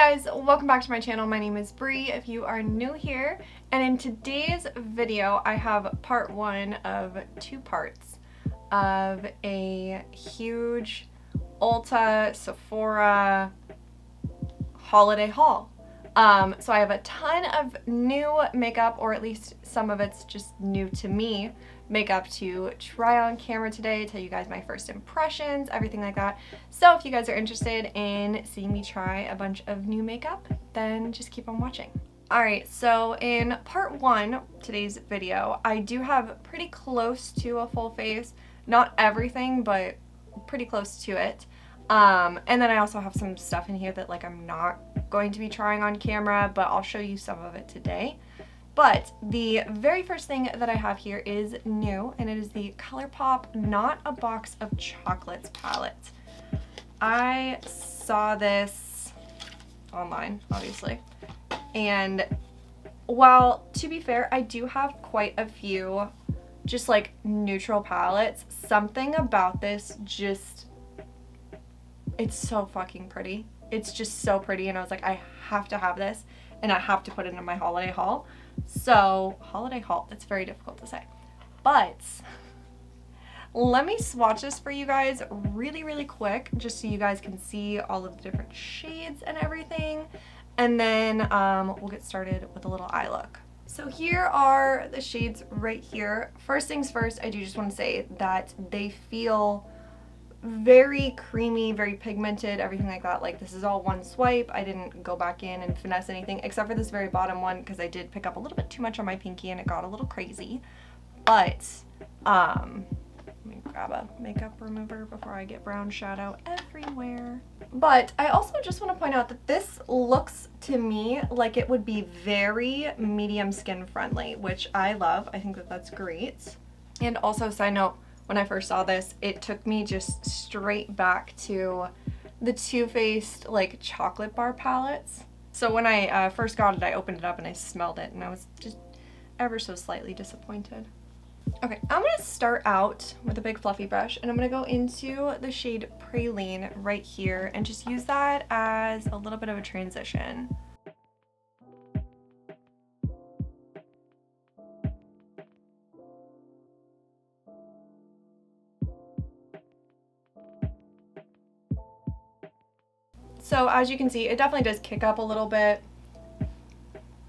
guys, welcome back to my channel. My name is Bree if you are new here, and in today's video I have part one of two parts of a huge Ulta Sephora holiday haul. So I have a ton of new makeup, or at least some of it's just new to me, makeup to try on camera today, tell you guys my first impressions, everything like that. So if you guys are interested in seeing me try a bunch of new makeup, then just keep on watching. Alright, so in part one, today's video, I do have pretty close to a full face. Not everything, but pretty close to it. And then I also have some stuff in here that I'm not going to be trying on camera, but I'll show you some of it today. But the very first thing that I have here is new, and it is the ColourPop Not a Box of Chocolates palette. I saw this online, obviously, and while, to be fair, I do have quite a few just neutral palettes, something about this it's so fucking pretty. It's just so pretty, and I was like, I have to have this, and I have to put it in my holiday haul. So, holiday haul, that's very difficult to say. But, let me swatch this for you guys really quick, just so you guys can see all of the different shades and everything. And then, we'll get started with a little eye look. So here are the shades right here. First things first, I do just want to say that they feel very creamy, very pigmented, everything like that. This is all one swipe. I didn't go back in and finesse anything except for this very bottom one, because I did pick up a little bit too much on my pinky and it got a little crazy. But let me grab a makeup remover before I get brown shadow everywhere. But I also just want to point out that this looks to me like it would be very medium skin friendly, which I love. I think that that's great. And also, side note, when I first saw this, it took me just straight back to the Too Faced chocolate bar palettes. So when I first got it, I opened it up and I smelled it, and I was just ever so slightly disappointed. Okay, I'm going to start out with a big fluffy brush, and I'm going to go into the shade Praline right here and just use that as a little bit of a transition. So as you can see, it definitely does kick up a little bit.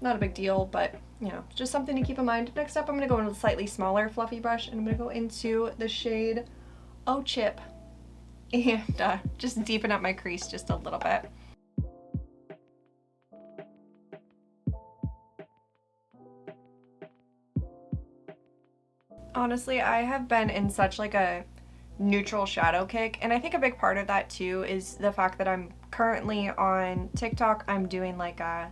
Not a big deal, but you know, just something to keep in mind. Next up, I'm going to go into a slightly smaller fluffy brush, and I'm going to go into the shade Oh Chip and just deepen up my crease just a little bit. Honestly, I have been in such a neutral shadow kick, and I think a big part of that too is the fact that I'm currently on TikTok. I'm doing a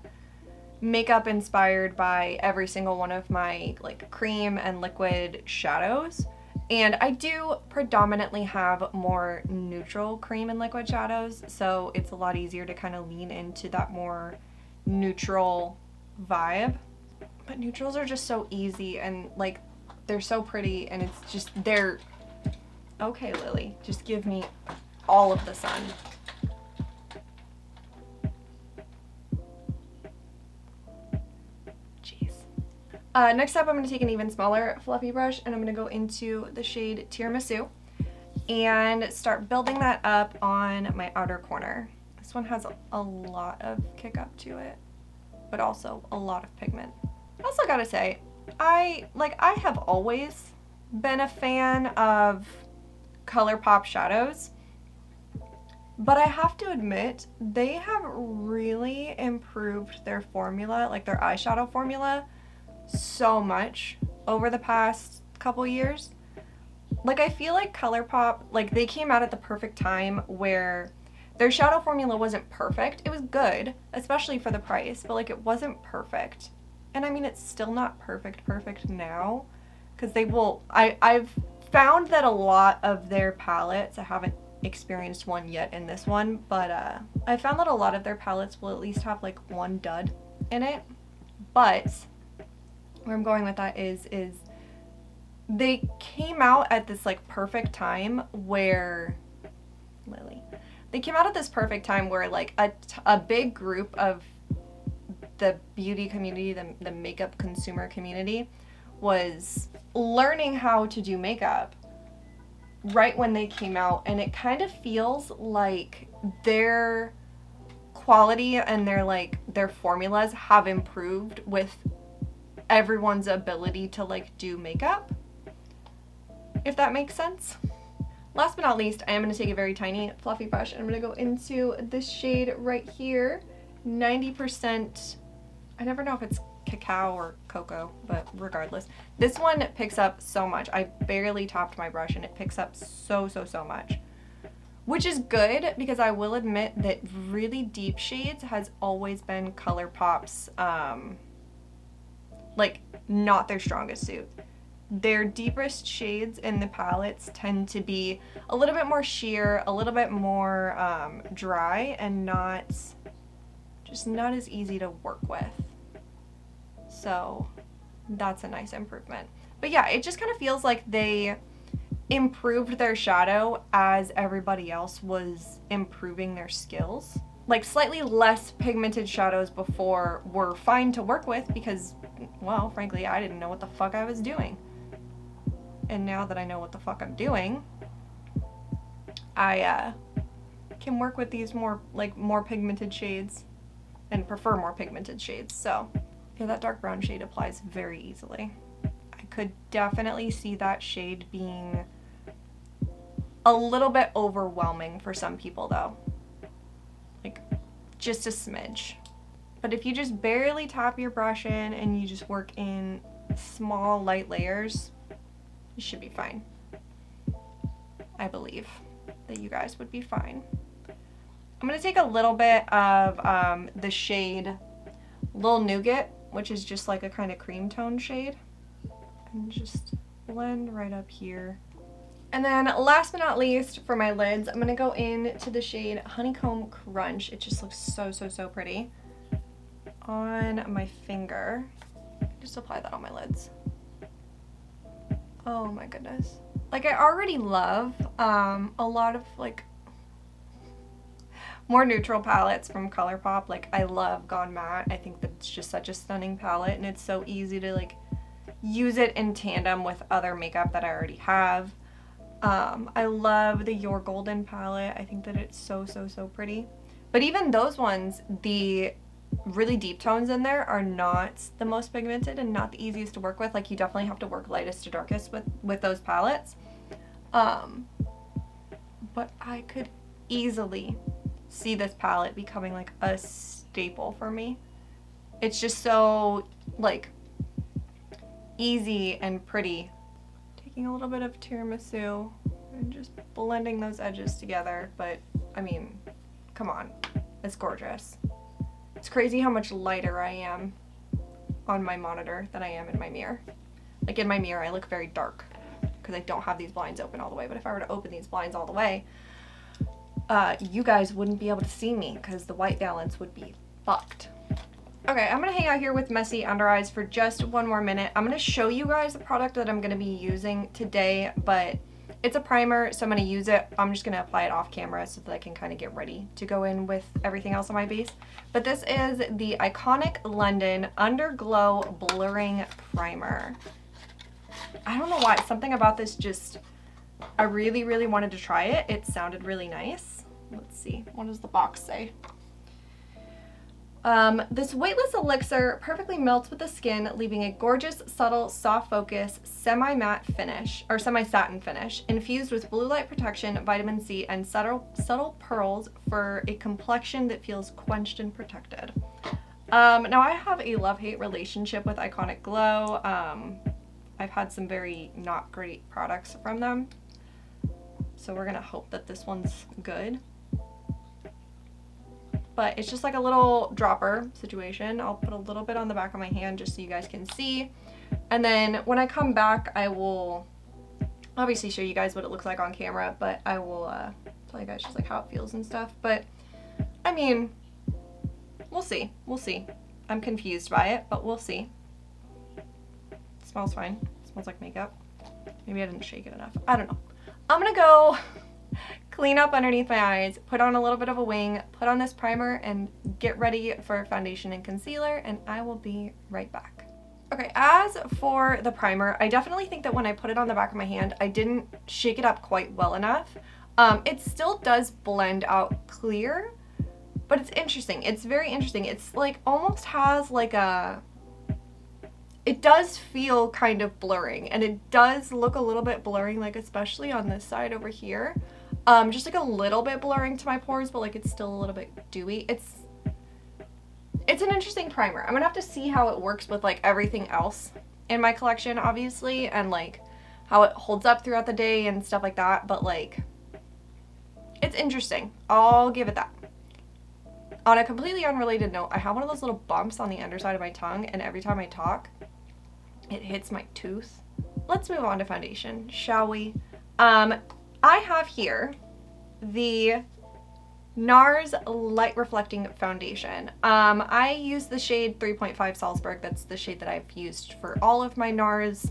makeup inspired by every single one of my cream and liquid shadows, and I do predominantly have more neutral cream and liquid shadows, so it's a lot easier to kind of lean into that more neutral vibe. But neutrals are just so easy, and they're so pretty, and it's just okay, Lily, just give me all of the sun. Jeez. Next up, I'm going to take an even smaller fluffy brush, and I'm going to go into the shade Tiramisu and start building that up on my outer corner. This one has a lot of kick up to it, but also a lot of pigment. I also gotta say, I have always been a fan of ColourPop shadows, but I have to admit they have really improved their formula, their eyeshadow formula, so much over the past couple years. I feel like ColourPop, they came out at the perfect time where their shadow formula wasn't perfect. It was good, especially for the price, but it wasn't perfect. And I mean, it's still not perfect now, because I've found that a lot of their palettes, I haven't experienced one yet in this one, but I found that a lot of their palettes will at least have one dud in it. But where I'm going with that is they came out at this perfect time where, Lily, they came out at this perfect time where like a big group of the beauty community, the makeup consumer community, was learning how to do makeup right when they came out, and it kind of feels like their quality and their formulas have improved with everyone's ability to like do makeup, if that makes sense. Last but not least, I am going to take a very tiny fluffy brush and I'm going to go into this shade right here, 90%, I never know if it's cacao or cocoa, but regardless. This one picks up so much. I barely topped my brush and it picks up so much. Which is good, because I will admit that really deep shades has always been ColourPop's, like, not their strongest suit. Their deepest shades in the palettes tend to be a little bit more sheer, a little bit more dry, and just not as easy to work with. So that's a nice improvement. But yeah, it just kind of feels like they improved their shadow as everybody else was improving their skills. Like, slightly less pigmented shadows before were fine to work with because, well, frankly, I didn't know what the fuck I was doing. And now that I know what the fuck I'm doing, I can work with these more pigmented shades and prefer more pigmented shades. So yeah, that dark brown shade applies very easily. I could definitely see that shade being a little bit overwhelming for some people though. Like, just a smidge. But if you just barely tap your brush in and you just work in small light layers, you should be fine. I believe that you guys would be fine. I'm going to take a little bit of the shade Lil Nougat, which is just like a kind of cream tone shade, and just blend right up here. And then last but not least, for my lids, I'm going to go into the shade Honeycomb Crunch. It just looks so pretty on my finger. Just apply that on my lids. Oh my goodness. Like, I already love a lot of like more neutral palettes from ColourPop. Like, I love Gone Matte. I think that's just such a stunning palette, and it's so easy to like use it in tandem with other makeup that I already have. I love the Your Golden palette. I think that it's so pretty. But even those ones, the really deep tones in there are not the most pigmented and not the easiest to work with. Like, you definitely have to work lightest to darkest with those palettes. But I could easily see this palette becoming like a staple for me. It's just so like easy and pretty. Taking a little bit of tiramisu and just blending those edges together. But I mean, come on, it's gorgeous. It's crazy how much lighter I am on my monitor than I am in my mirror. Like, in my mirror, I look very dark because I don't have these blinds open all the way. But if I were to open these blinds all the way, you guys wouldn't be able to see me because the white balance would be fucked. Okay, I'm gonna hang out here with Messy Under Eyes for just one more minute. I'm gonna show you guys the product that I'm gonna be using today, but it's a primer, so I'm gonna use it. I'm just gonna apply it off camera so that I can kind of get ready to go in with everything else on my base. But this is the Iconic London Underglow Blurring Primer. I don't know why, something about this just, I really wanted to try it. It sounded really nice. Let's see, what does the box say? This weightless elixir perfectly melts with the skin, leaving a gorgeous, subtle, soft focus, semi-matte finish, or semi-satin finish, infused with blue light protection, vitamin C, and subtle pearls for a complexion that feels quenched and protected. Now, I have a love-hate relationship with Iconic Glow. I've had some very not great products from them, so we're gonna hope that this one's good. But it's just like a little dropper situation. I'll put a little bit on the back of my hand just so you guys can see. And then when I come back, I will obviously show you guys what it looks like on camera, but I will tell you guys just like how it feels and stuff. But I mean, we'll see. We'll see. I'm confused by it, but we'll see. It smells fine. It smells like makeup. Maybe I didn't shake it enough. I don't know. I'm gonna go clean up underneath my eyes, put on a little bit of a wing, put on this primer, and get ready for foundation and concealer, and I will be right back. Okay, as for the primer, I definitely think that when I put it on the back of my hand, I didn't shake it up quite well enough. It still does blend out clear, but it's interesting. It's very interesting. It's like almost has like a... It does feel kind of blurring, and it does look a little bit blurring, like especially on this side over here. Just like a little bit blurring to my pores, but like it's still a little bit dewy. It's an interesting primer. I'm gonna have to see how it works with like everything else in my collection, obviously, and like how it holds up throughout the day and stuff like that, but like it's interesting. I'll give it that. On a completely unrelated note, I have one of those little bumps on the underside of my tongue, and every time I talk, it hits my tooth. Let's move on to foundation, shall we? I have here the NARS Light Reflecting Foundation. I use the shade 3.5 Salzburg. That's the shade that I've used for all of my NARS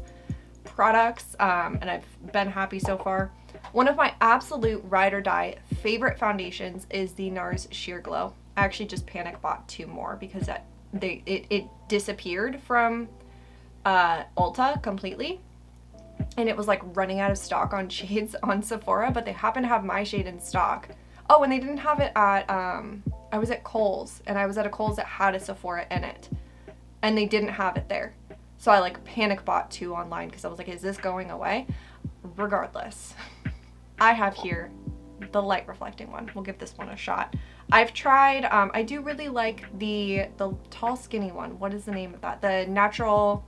products, and I've been happy so far. One of my absolute ride or die favorite foundations is the NARS Sheer Glow. I actually just panic bought 2 more because it disappeared from Ulta completely. And it was like running out of stock on shades on Sephora, but they happen to have my shade in stock. Oh, and they didn't have it at, I was at Kohl's, and I was at a Kohl's that had a Sephora in it, and they didn't have it there. So I like panic bought 2 online because I was like, is this going away? Regardless, I have here the light reflecting one. We'll give this one a shot. I've tried, I do really like the tall skinny one. What is the name of that? The Natural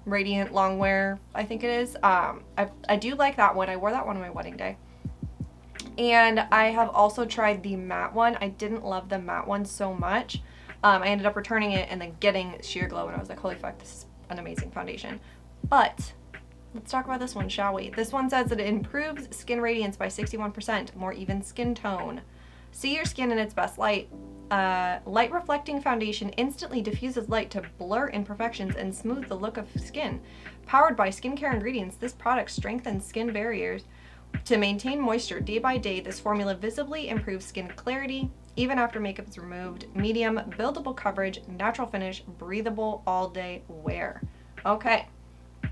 Radiant Longwear, I think it is. I do like that one. I wore that one on my wedding day. And I have also tried the matte one. I didn't love the matte one so much. I ended up returning it and then getting Sheer Glow, and I was like, holy fuck, this is an amazing foundation. But let's talk about this one, shall we? This one says that it improves skin radiance by 61%, more even skin tone. See your skin in its best light. Light reflecting foundation instantly diffuses light to blur imperfections and smooth the look of skin. Powered by skincare ingredients, this product strengthens skin barriers to maintain moisture day by day. This formula visibly improves skin clarity even after makeup is removed. Medium buildable coverage, natural finish, breathable all day wear. Okay, I'm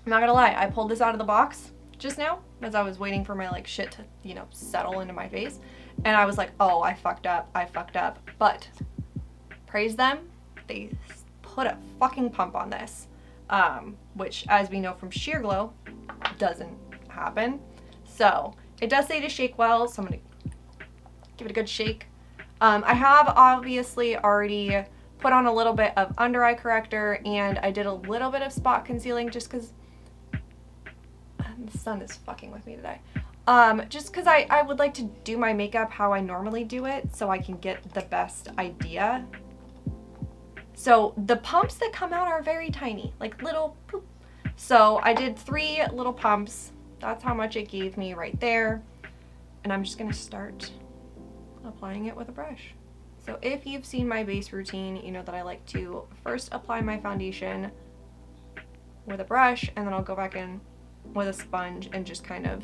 not gonna lie, I pulled this out of the box just now as I was waiting for my like shit to, you know, settle into my face. And I was like, oh, I fucked up. But praise them, they put a fucking pump on this, which, as we know from Sheer Glow, doesn't happen. So it does say to shake well, so I'm gonna give it a good shake. I have obviously already put on a little bit of under eye corrector, and I did a little bit of spot concealing just because the sun is fucking with me today. Just because I would like to do my makeup how I normally do it so I can get the best idea. So the pumps that come out are very tiny, like little poop. So I did 3 little pumps. That's how much it gave me right there. And I'm just going to start applying it with a brush. So if you've seen my base routine, you know that I like to first apply my foundation with a brush, and then I'll go back in with a sponge and just kind of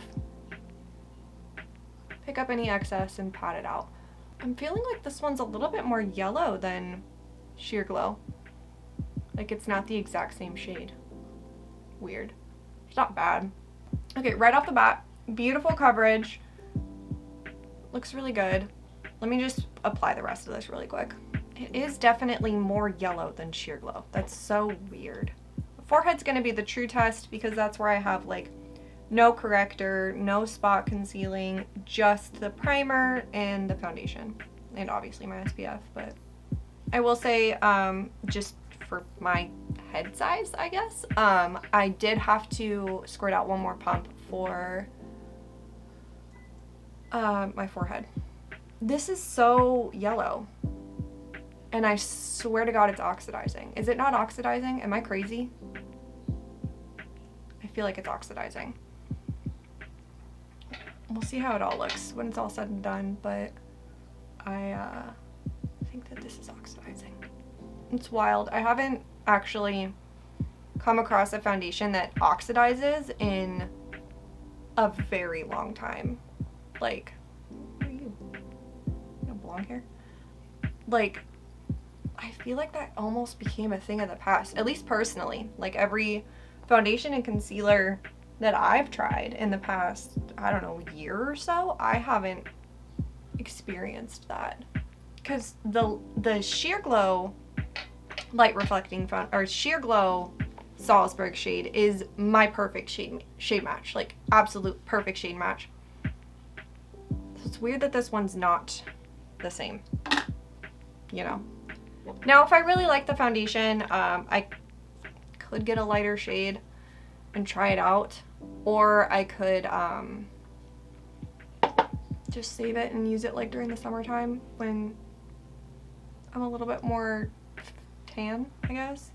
pick up any excess and pat it out. I'm feeling like this one's a little bit more yellow than Sheer Glow. Like it's not the exact same shade. Weird. It's not bad. Okay, right off the bat, beautiful coverage. Looks really good. Let me just apply the rest of this really quick. It is definitely more yellow than Sheer Glow. That's so weird. The forehead's gonna be the true test because that's where I have like no corrector, no spot concealing, just the primer and the foundation, and obviously my SPF. But I will say, just for my head size, I guess, I did have to squirt out one more pump for my forehead. This is so yellow, and I swear to God it's oxidizing. Is it not oxidizing? Am I crazy? I feel like it's oxidizing. We'll see how it all looks when it's all said and done, but I think that this is oxidizing. It's wild. I haven't actually come across a foundation that oxidizes in a very long time. Like, who are you? You have blonde hair? Like, I feel like that almost became a thing of the past, at least personally. Like, every foundation and concealer that I've tried in the past, I don't know, year or so, I haven't experienced that. Because the Sheer Glow Light Reflecting Sheer Glow Salzburg shade is my perfect shade match. Like, absolute perfect shade match. So it's weird that this one's not the same, you know. Now, if I really like the foundation, I could get a lighter shade and try it out, or I could just save it and use it like during the summertime when I'm a little bit more tan, I guess.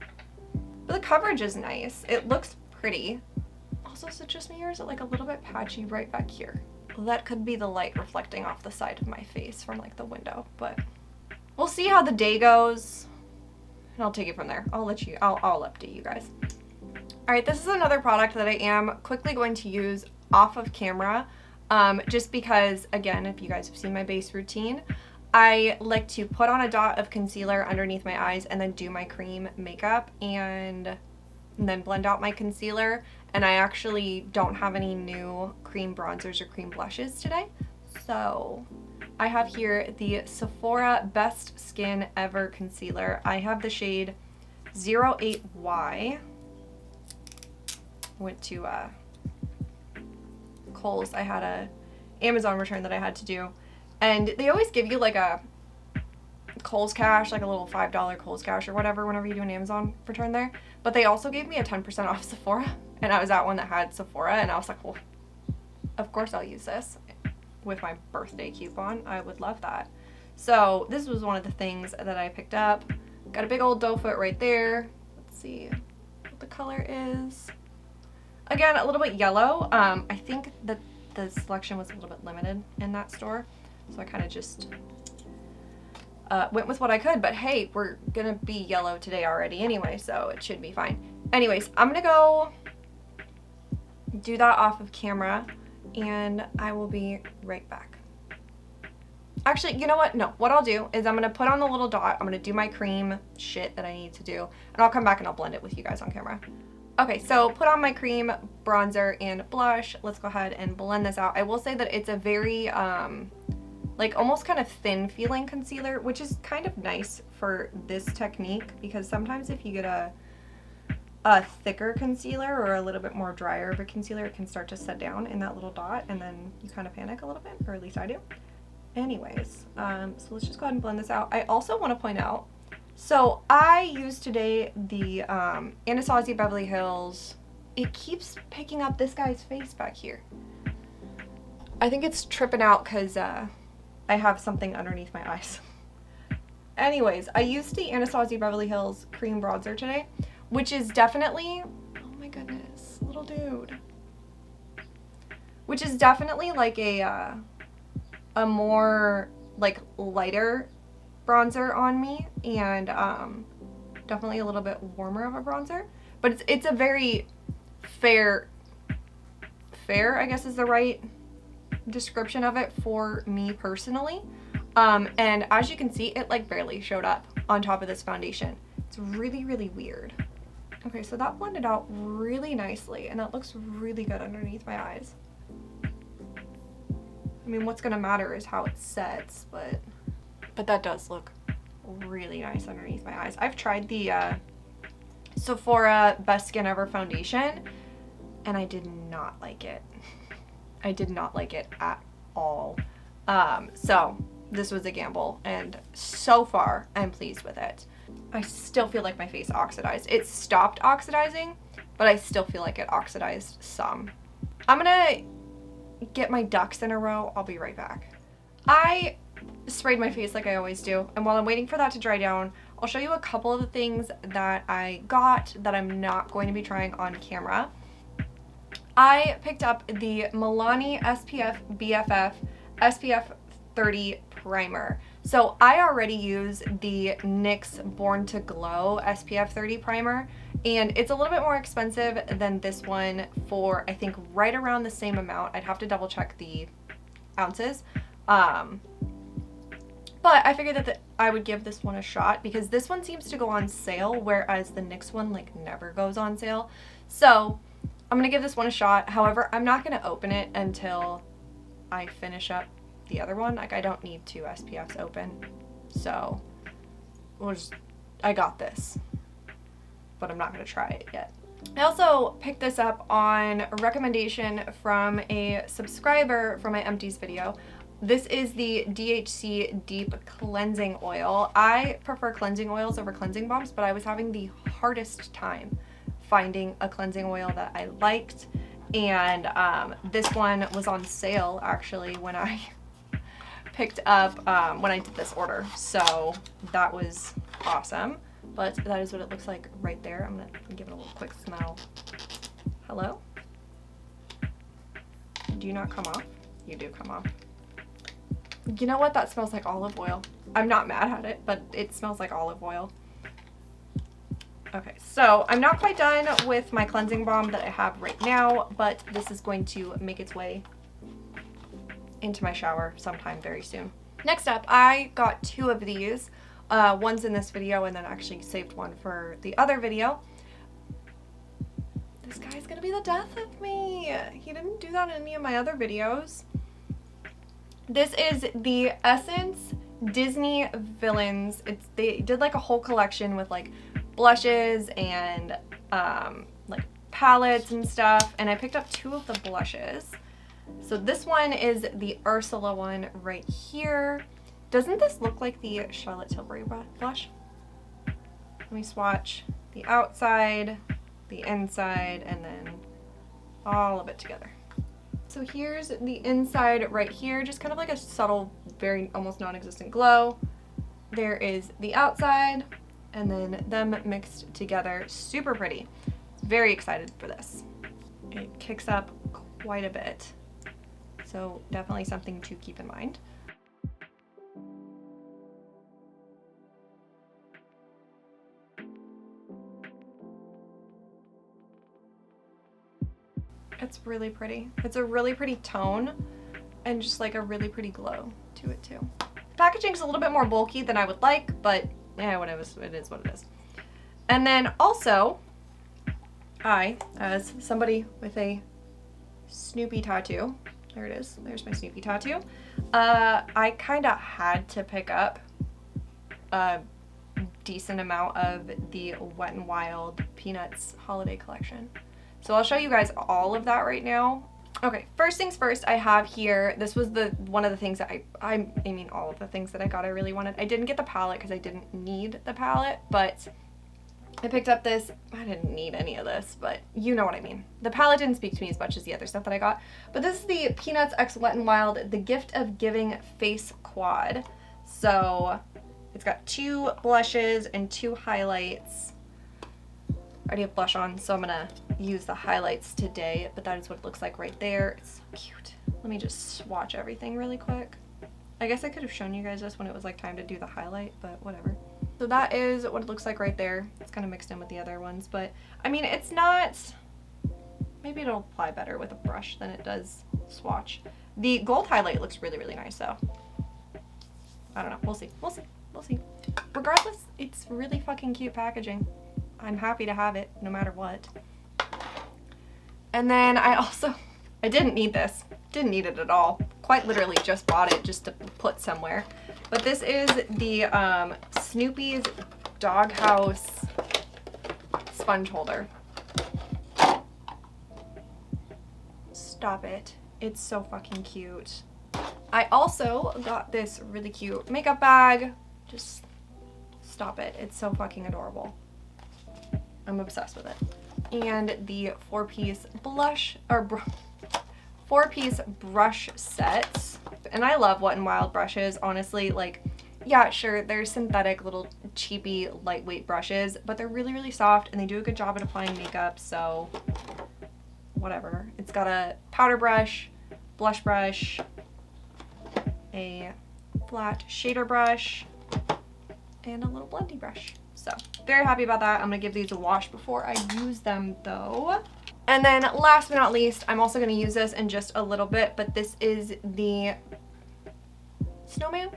But the coverage is nice. It looks pretty. Also, is it just me or is it like a little bit patchy right back here? Well, that could be the light reflecting off the side of my face from like the window, but we'll see how the day goes and I'll take it from there. I'll update you guys. All right, this is another product that I am quickly going to use off of camera, just because, again, if you guys have seen my base routine, I like to put on a dot of concealer underneath my eyes and then do my cream makeup and then blend out my concealer. And I actually don't have any new cream bronzers or cream blushes today. So I have here the Sephora Best Skin Ever Concealer. I have the shade 08Y. Went to Kohl's. I had a Amazon return that I had to do, and they always give you like a Kohl's cash, like a little $5 Kohl's cash or whatever whenever you do an Amazon return there. But they also gave me a 10% off Sephora, and I was at one that had Sephora, and I was like, well, of course I'll use this with my birthday coupon. I would love that. So this was one of the things that I picked up. Got a big old doe foot right there. Let's see what the color is. Again, a little bit yellow. I think that the selection was a little bit limited in that store, so I kind of just went with what I could. But hey, we're gonna be yellow today already anyway, so it should be fine. Anyways, I'm gonna go do that off of camera, and I will be right back. Actually, you know what? No, what I'll do is I'm gonna put on the little dot, I'm gonna do my cream shit that I need to do, and I'll come back and I'll blend it with you guys on camera. Okay, so put on my cream, bronzer, and blush. Let's go ahead and blend this out. I will say that it's a very, like almost kind of thin feeling concealer, which is kind of nice for this technique, because sometimes if you get a thicker concealer or a little bit more drier of a concealer, it can start to set down in that little dot, and then you kind of panic a little bit, or at least I do. Anyways, so let's just go ahead and blend this out. I also want to point out, so I used today the Anastasia Beverly Hills. It keeps picking up this guy's face back here. I think it's tripping out because I have something underneath my eyes. Anyways, I used the Anastasia Beverly Hills cream bronzer today, which is definitely, oh my goodness, little dude. Which is definitely like a more like lighter bronzer on me, and definitely a little bit warmer of a bronzer, but it's a very fair I guess is the right description of it for me personally, and as you can see, it like barely showed up on top of this foundation. It's really, really weird. Okay, so that blended out really nicely, and that looks really good underneath my eyes. I mean, what's gonna matter is how it sets, but that does look really nice underneath my eyes. I've tried the Sephora Best Skin Ever foundation, and I did not like it. I did not like it at all. So this was a gamble, and so far I'm pleased with it. I still feel like my face oxidized. It stopped oxidizing, but I still feel like it oxidized some. I'm gonna get my ducks in a row. I'll be right back. I sprayed my face like I always do, and while I'm waiting for that to dry down, I'll show you a couple of the things that I got that I'm not going to be trying on camera. I picked up the Milani SPF BFF SPF 30 primer. So I already use the NYX Born to Glow SPF 30 primer, and it's a little bit more expensive than this one for, I think, right around the same amount. I'd have to double check the ounces. But I figured that I would give this one a shot because this one seems to go on sale, whereas the NYX one like never goes on sale. So I'm gonna give this one a shot. However, I'm not gonna open it until I finish up the other one. Like, I don't need 2 SPFs open. So I got this, but I'm not gonna try it yet. I also picked this up on a recommendation from a subscriber from my empties video. This is the DHC Deep Cleansing Oil. I prefer cleansing oils over cleansing balms, but I was having the hardest time finding a cleansing oil that I liked. And this one was on sale actually when I picked up, when I did this order. So that was awesome. But that is what it looks like right there. I'm gonna give it a little quick smell. Hello? Do you not come off? You do come off. You know what? That smells like olive oil. I'm not mad at it, but it smells like olive oil. Okay, so I'm not quite done with my cleansing balm that I have right now, but this is going to make its way into my shower sometime very soon. Next up, I got 2 of these. One's in this video and then actually saved one for the other video. This guy's gonna be the death of me. He didn't do that in any of my other videos. This is the Essence Disney Villains. They did like a whole collection with like blushes and like palettes and stuff, and I picked up 2 of the blushes. So this one is the Ursula one right here. Doesn't this look like the Charlotte Tilbury blush? Let me swatch the outside, the inside, and then all of it together. So here's the inside right here, just kind of like a subtle, very almost non-existent glow. There is the outside, and then them mixed together. Super pretty. Very excited for this. It kicks up quite a bit, so definitely something to keep in mind. It's really pretty. It's a really pretty tone and just like a really pretty glow to it too. Packaging's a little bit more bulky than I would like, but yeah, it is what it is. And then also, I, as somebody with a Snoopy tattoo, there it is, there's my Snoopy tattoo, I kind of had to pick up a decent amount of the Wet n Wild Peanuts holiday collection. So I'll show you guys all of that right now. Okay, first things first, I have here, this was one of the things that I mean all of the things that I got I really wanted. I didn't get the palette because I didn't need the palette, but I picked up this. I didn't need any of this, but you know what I mean. The palette didn't speak to me as much as the other stuff that I got. But this is the Peanuts x Wet n Wild, The Gift of Giving Face Quad. So it's got 2 blushes and 2 highlights. I already have blush on, so I'm gonna use the highlights today, but that is what it looks like right there. It's so cute. Let me just swatch everything really quick. I guess I could have shown you guys this when it was like time to do the highlight, but whatever. So that is what it looks like right there. It's kind of mixed in with the other ones, but I mean, it's not, maybe it'll apply better with a brush than it does swatch. The gold highlight looks really, really nice though. I don't know, we'll see, we'll see, we'll see. Regardless, it's really fucking cute packaging. I'm happy to have it no matter what. And then I didn't need this. Didn't need it at all. Quite literally just bought it just to put somewhere. But this is the Snoopy's Doghouse sponge holder. Stop it. It's so fucking cute. I also got this really cute makeup bag. Just stop it. It's so fucking adorable. I'm obsessed with it. And the 4-piece blush, or 4-piece brush set. And I love Wet n Wild brushes, honestly. Like, yeah, sure, they're synthetic, little cheapy, lightweight brushes, but they're really, really soft, and they do a good job at applying makeup, so whatever. It's got a powder brush, blush brush, a flat shader brush, and a little blending brush. So very happy about that. I'm gonna give these a wash before I use them though. And then last but not least, I'm also going to use this in just a little bit, but this is the Snowman.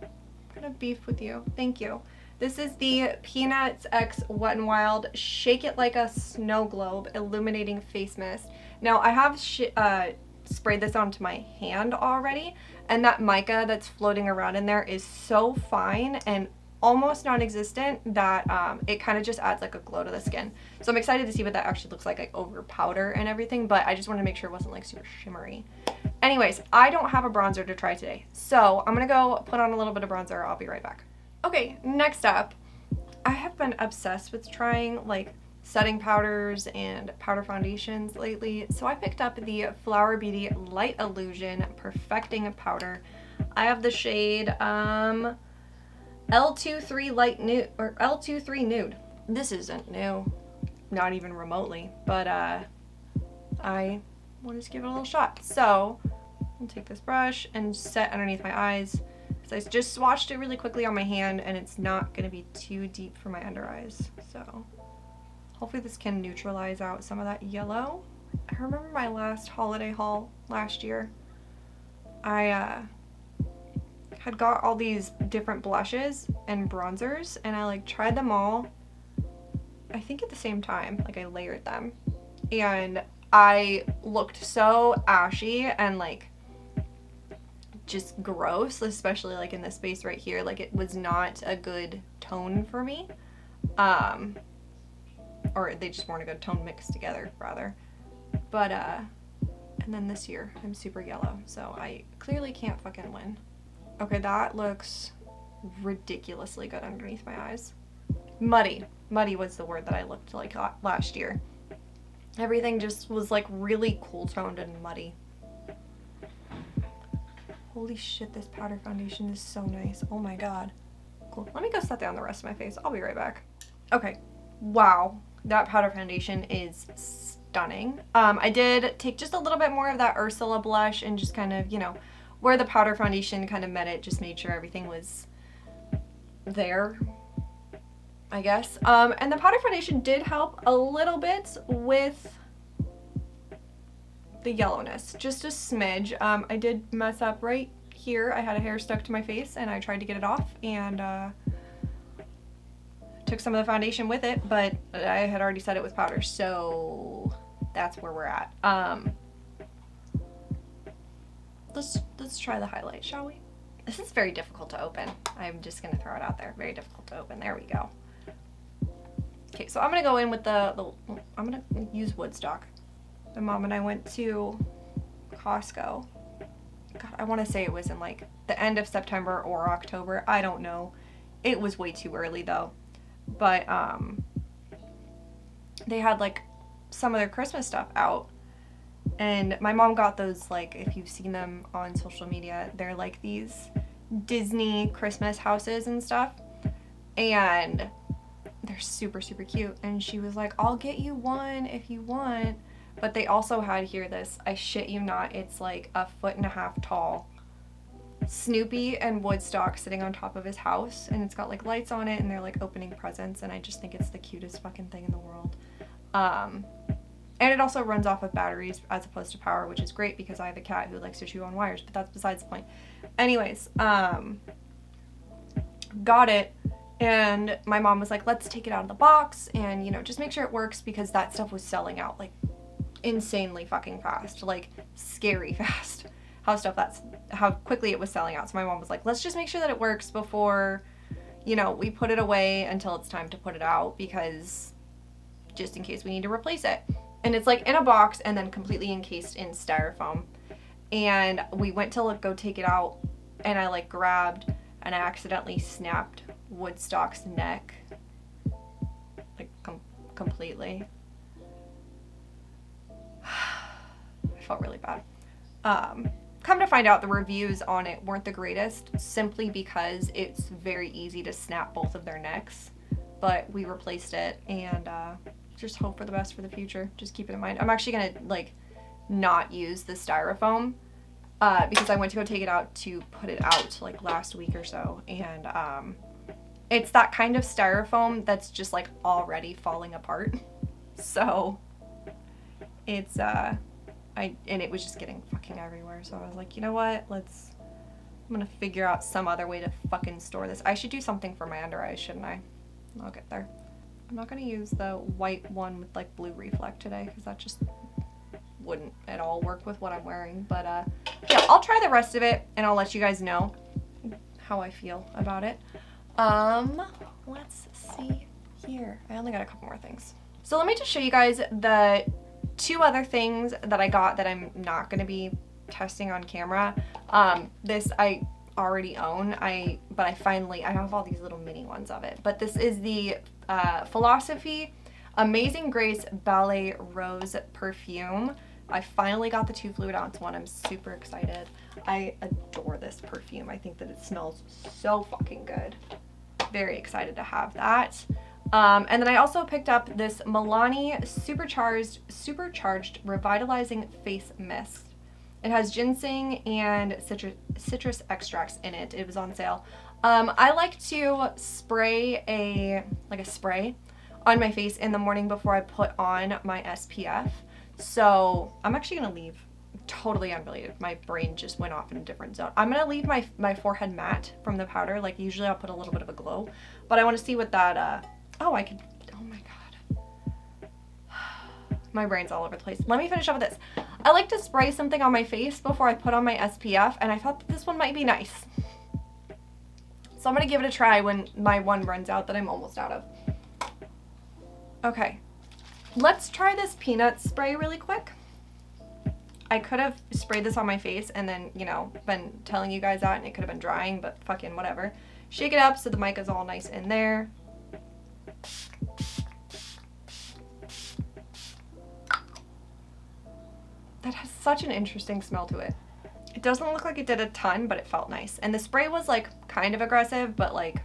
I'm going to beef with you. Thank you. This is the Peanuts X Wet n Wild Shake It Like a Snow Globe Illuminating Face Mist. Now, I have sprayed this onto my hand already, and that mica that's floating around in there is so fine and almost non-existent that it kind of just adds like a glow to the skin. So I'm excited to see what that actually looks like over powder and everything, but I just wanted to make sure it wasn't like super shimmery. Anyways, I don't have a bronzer to try today, so I'm gonna go put on a little bit of bronzer. I'll be right back. Okay, next up, I have been obsessed with trying like setting powders and powder foundations lately, so I picked up the Flower Beauty Light Illusion Perfecting Powder. I have the shade L23 Light Nude, or L23 Nude. This isn't new, not even remotely, but I want to just give it a little shot. So I'll take this brush and set underneath my eyes. So I just swatched it really quickly on my hand, and it's not going to be too deep for my under eyes. So hopefully this can neutralize out some of that yellow. I remember my last holiday haul last year. I had got all these different blushes and bronzers, and I like tried them all, I think at the same time, like I layered them, and I looked so ashy and like just gross, especially like in this space right here. Like it was not a good tone for me, or they just weren't a good tone mixed together rather. But and then this year I'm super yellow, so I clearly can't fucking win. Okay, that looks ridiculously good underneath my eyes. Muddy was the word that I looked like last year. Everything just was like really cool toned and muddy. Holy shit, this powder foundation is so nice. Oh my god. Cool. Let me go set that on the rest of my face. I'll be right back. Okay. Wow. That powder foundation is stunning. I did take just a little bit more of that Ursula blush and just kind of, you know, where the powder foundation kind of met it, just made sure everything was there, I guess. And the powder foundation did help a little bit with the yellowness, just a smidge. I did mess up right here. I had a hair stuck to my face and I tried to get it off, and took some of the foundation with it, but I had already set it with powder, so that's where we're at. Let's try the highlight, shall we? This is very difficult to open. I'm just gonna throw it out there. Very difficult to open. There we go. Okay, so I'm gonna go in with I'm gonna use Woodstock. My mom and I went to Costco. God, I want to say it was in like the end of September or October. I don't know. It was way too early though. But they had like some of their Christmas stuff out. And my mom got those, like, if you've seen them on social media, they're like these Disney Christmas houses and stuff. And they're super, super cute. And she was like, I'll get you one if you want. But they also had here this, I shit you not, it's like 1.5 feet tall Snoopy and Woodstock sitting on top of his house. And it's got like lights on it and they're like opening presents. And I just think it's the cutest fucking thing in the world. And it also runs off of batteries as opposed to power, which is great because I have a cat who likes to chew on wires, but that's besides the point. Anyways, got it, and my mom was like, let's take it out of the box and, you know, just make sure it works, because that stuff was selling out like insanely fucking fast, like scary fast. How quickly it was selling out. So my mom was like, let's just make sure that it works before, you know, we put it away until it's time to put it out, because just in case we need to replace it. And it's like in a box and then completely encased in styrofoam. And we went to go take it out, and I like grabbed and I accidentally snapped Woodstock's neck, like completely. I felt really bad. Come to find out, the reviews on it weren't the greatest, simply because it's very easy to snap both of their necks. But we replaced it, and just hope for the best for the future. Just keep it in mind. I'm actually gonna like not use the styrofoam because I went to go take it out to put it out like last week or so, and it's that kind of styrofoam that's just like already falling apart. So It's and it was just getting fucking everywhere. So I was like, you know what? I'm gonna figure out some other way to fucking store this. I should do something for my under eyes, shouldn't I? I'll get there. I'm not gonna use the white one with like blue reflect today because that just wouldn't at all work with what I'm wearing. But yeah, I'll try the rest of it and I'll let you guys know how I feel about it. Let's see here. I only got a couple more things. So let me just show you guys the 2 other things that I got that I'm not gonna be testing on camera. This I already own, but I have all these little mini ones of it. But this is the Philosophy Amazing Grace Ballet Rose perfume. I finally got the 2 fluid ounce one. I'm super excited. I adore this perfume. I think that it smells so fucking good. Very excited to have that. And then I also picked up this Milani supercharged revitalizing face mist. It has ginseng and citrus extracts in it. It was on sale. I like to spray a spray on my face in the morning before I put on my SPF. So I'm actually gonna leave, totally unrelated. My brain just went off in a different zone. I'm gonna leave my forehead matte from the powder. Like usually I'll put a little bit of a glow, but I want to see what that, oh my God. My brain's all over the place. Let me finish up with this. I like to spray something on my face before I put on my SPF, and I thought that this one might be nice. So I'm gonna give it a try when my one runs out that I'm almost out of. Okay, let's try this peanut spray really quick. I could have sprayed this on my face and then, you know, been telling you guys that and it could have been drying, but fucking whatever. Shake it up so the mic is all nice in there. That has such an interesting smell to it. It doesn't look like it did a ton, but it felt nice. And the spray was like kind of aggressive, but like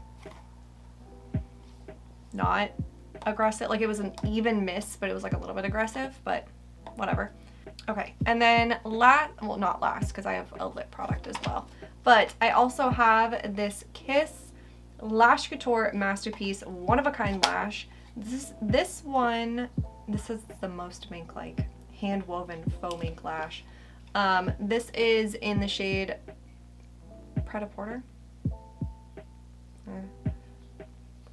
not aggressive. Like it was an even mist, but it was like a little bit aggressive, but whatever. Okay, and then not last, because I have a lip product as well. But I also have this Kiss Lash Couture Masterpiece One of a Kind Lash. This is the most mink-like hand woven faux mink lash. This is in the shade Pret-a-Porter.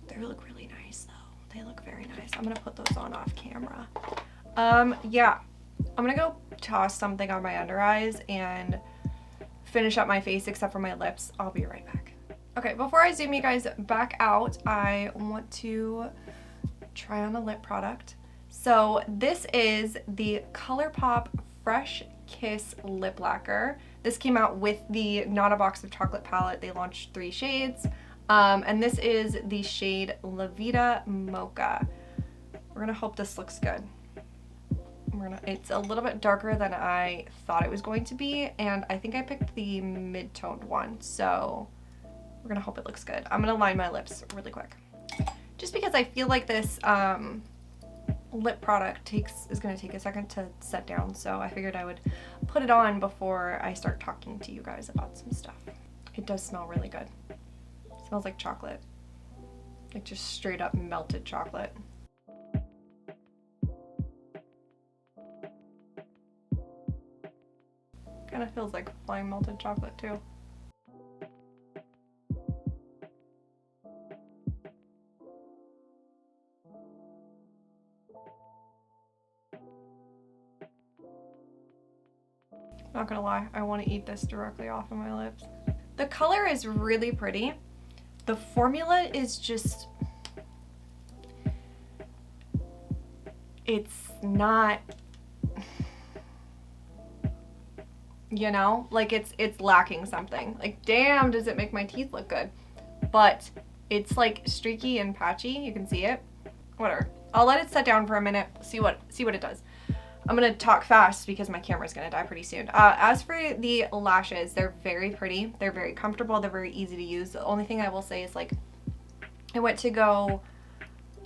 They look really nice though. They look very nice. I'm gonna put those on off camera. Yeah, I'm gonna go toss something on my under eyes and finish up my face except for my lips. I'll be right back. Okay, before I zoom you guys back out, I want to try on a lip product. So this is the ColourPop Fresh Kiss Lip Lacquer. This came out with the Not a Box of Chocolate palette. They launched 3 shades. And this is the shade La Vida Mocha. We're gonna hope this looks good. It's a little bit darker than I thought it was going to be, and I think I picked the mid-toned one, so we're gonna hope it looks good. I'm gonna line my lips really quick. Just because I feel like this lip product is gonna take a second to set down, so I figured I would put it on before I start talking to you guys about some stuff. It does smell really good. It smells like chocolate. Like just straight up melted chocolate. Kind of feels like flying melted chocolate too. Not gonna lie, I want to eat this directly off of my lips. The color is really pretty. The formula is just, it's not, you know, like it's lacking something. Like, damn, does it make my teeth look good? But it's like streaky and patchy. You can see it. Whatever. I'll let it set down for a minute. See what it does. I'm gonna talk fast because my camera's gonna die pretty soon. As for the lashes, they're very pretty. They're very comfortable. They're very easy to use. The only thing I will say is, like, I went to go,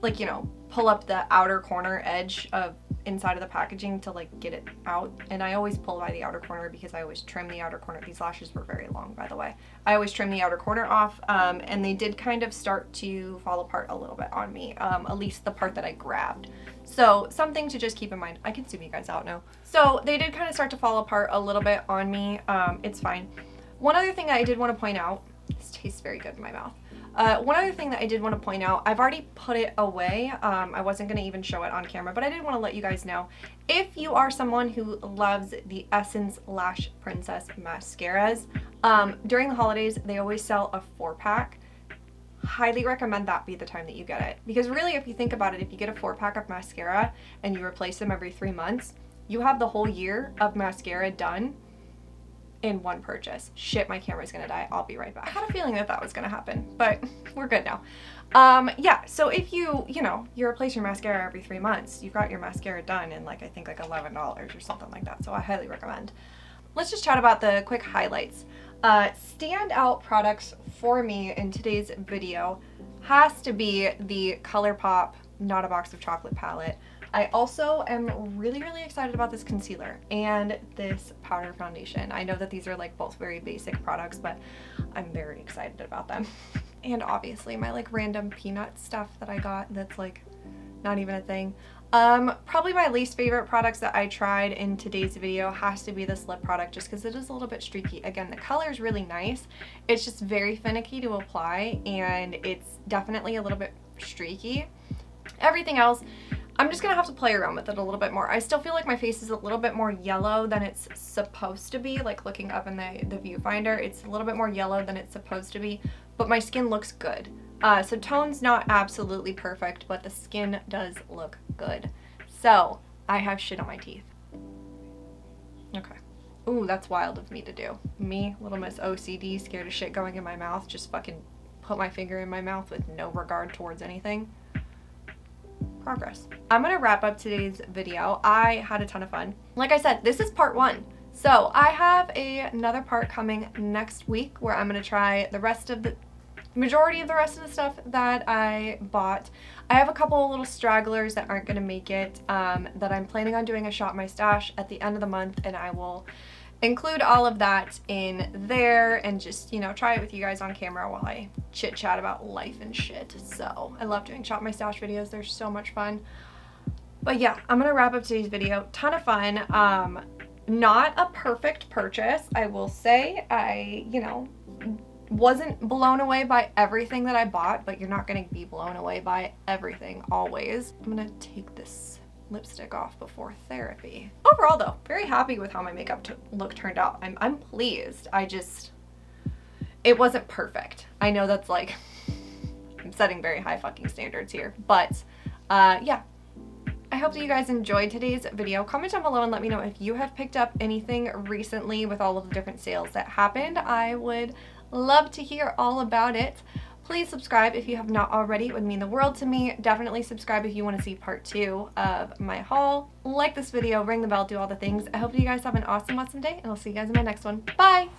like, you know, pull up the outer corner edge of inside of the packaging to like get it out, and I always pull by the outer corner because I always trim the outer corner. These lashes were very long, by the way. I always trim the outer corner off, and they did kind of start to fall apart a little bit on me, at least the part that I grabbed. So something to just keep in mind. I can zoom you guys out now. So they did kind of start to fall apart a little bit on me. It's fine. One other thing I did want to point out, this tastes very good in my mouth. One other thing that I did want to point out, I've already put it away. I wasn't going to even show it on camera, but I did want to let you guys know, if you are someone who loves the Essence Lash Princess mascaras, during the holidays, they always sell a 4-pack. Highly recommend that be the time that you get it. Because really, if you think about it, if you get a 4-pack of mascara and you replace them every 3 months, you have the whole year of mascara done in one purchase. Shit, my camera's gonna die. I'll be right back. I had a feeling that that was gonna happen, but we're good now. Yeah, so if you replace your mascara every 3 months, you've got your mascara done in like, I think like $11 or something like that. So I highly recommend. Let's just chat about the quick highlights. Standout products for me in today's video has to be the ColourPop Not a Box of Chocolate palette. I also am really, really excited about this concealer and this powder foundation. I know that these are like both very basic products, but I'm very excited about them. And obviously my like random peanut stuff that I got that's like not even a thing. Probably my least favorite products that I tried in today's video has to be this lip product, just because it is a little bit streaky. Again, the color is really nice. It's just very finicky to apply, and it's definitely a little bit streaky. Everything else, I'm just gonna have to play around with it a little bit more. I still feel like my face is a little bit more yellow than it's supposed to be. Like looking up in the viewfinder, it's a little bit more yellow than it's supposed to be, but my skin looks good. So tone's not absolutely perfect, but the skin does look good. So I have shit on my teeth. Okay. Ooh, that's wild of me to do. Me, little Miss OCD, scared of shit going in my mouth, just fucking put my finger in my mouth with no regard towards anything. Progress. I'm gonna wrap up today's video. I had a ton of fun. Like I said, this is part 1. So I have another part coming next week where I'm gonna try the majority of the rest of the stuff that I bought. I have a couple of little stragglers that aren't gonna make it, that I'm planning on doing a Shop My Stash at the end of the month, and I will include all of that in there and just, try it with you guys on camera while I chit chat about life and shit. So I love doing Shop My Stash videos. They're so much fun. But yeah, I'm gonna wrap up today's video. Ton of fun. Not a perfect purchase, I will say. I, wasn't blown away by everything that I bought, but you're not gonna be blown away by everything always. I'm gonna take this lipstick off before therapy. Overall though, very happy with how my makeup look turned out. I'm pleased. It wasn't perfect. I know that's like, I'm setting very high fucking standards here, but yeah. I hope that you guys enjoyed today's video. Comment down below and let me know if you have picked up anything recently with all of the different sales that happened. I would love to hear all about it. Please subscribe if you have not already. It would mean the world to me. Definitely subscribe if you want to see part 2 of my haul. Like this video, ring the bell, do all the things. I hope you guys have an awesome day, and I'll see you guys in my next one. Bye!